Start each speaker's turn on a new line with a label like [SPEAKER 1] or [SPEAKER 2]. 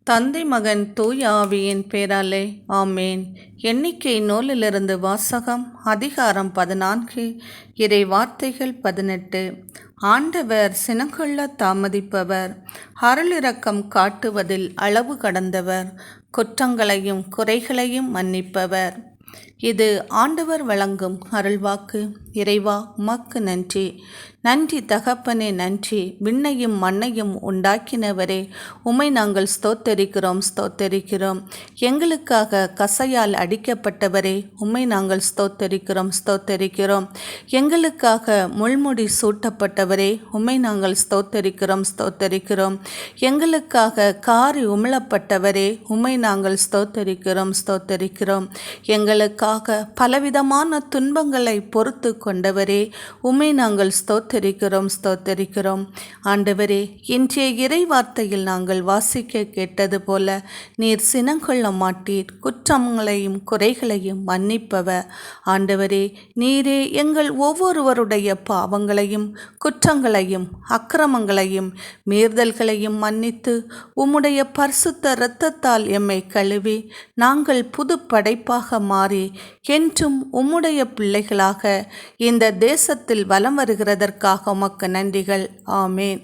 [SPEAKER 1] தந்தை மகன் தூய ஆவியின் பேராலே ஆமேன். எண்ணிக்கை நூலிலிருந்து வாசகம். அதிகாரம் 14. இறை வார்த்தைகள் 18. ஆண்டவர் சினங்கொள்ள தாமதிப்பவர், அருளிரக்கம் காட்டுவதில் அளவு கடந்தவர், குற்றங்களையும் குறைகளையும் மன்னிப்பவர். இது ஆண்டவர் வழங்கும் அருள்வாக்கு. இறைவா, உமக்கு நன்றி. நன்றி தகப்பனே, நன்றி. விண்ணையும் மண்ணையும் உண்டாக்கினவரே, உம்மை நாங்கள் ஸ்தோத்தரிக்கிறோம். எங்களுக்காக கசையால் அடிக்கப்பட்டவரே, உம்மை நாங்கள் ஸ்தோத்தரிக்கிறோம். எங்களுக்காக முள்முடி சூட்டப்பட்டவரே, உம்மை நாங்கள் ஸ்தோத்தரிக்கிறோம். எங்களுக்காக காரி உமிழப்பட்டவரே, உம்மை நாங்கள் ஸ்தோத்தரிக்கிறோம். எங்களுக்காக பலவிதமான துன்பங்களை பொறுத்து கொண்டவரே, உம்மை நாங்கள் ஸ்தோத்தரிக்கிறோம். ஆண்டவரே, இன்றைய இறை வார்த்தையில் நாங்கள் வாசிக்க கேட்டது போல, நீர் சினங்கொள்ள மாட்டீர், குற்றங்களையும் குறைகளையும் மன்னிப்பவர். ஆண்டவரே, நீரே எங்கள் ஒவ்வொருவருடைய பாவங்களையும் குற்றங்களையும் அக்கிரமங்களையும் மீறுதல்களையும் மன்னித்து உம்முடைய பரிசுத்த இரத்தத்தால் எம்மை கழுவி நாங்கள் புது படைப்பாக மாறி என்றும் உம்முடைய பிள்ளைகளாக இந்த தேசத்தில் வலம் வருகிறதற்காக உமக்கு நன்றிகள். ஆமேன்.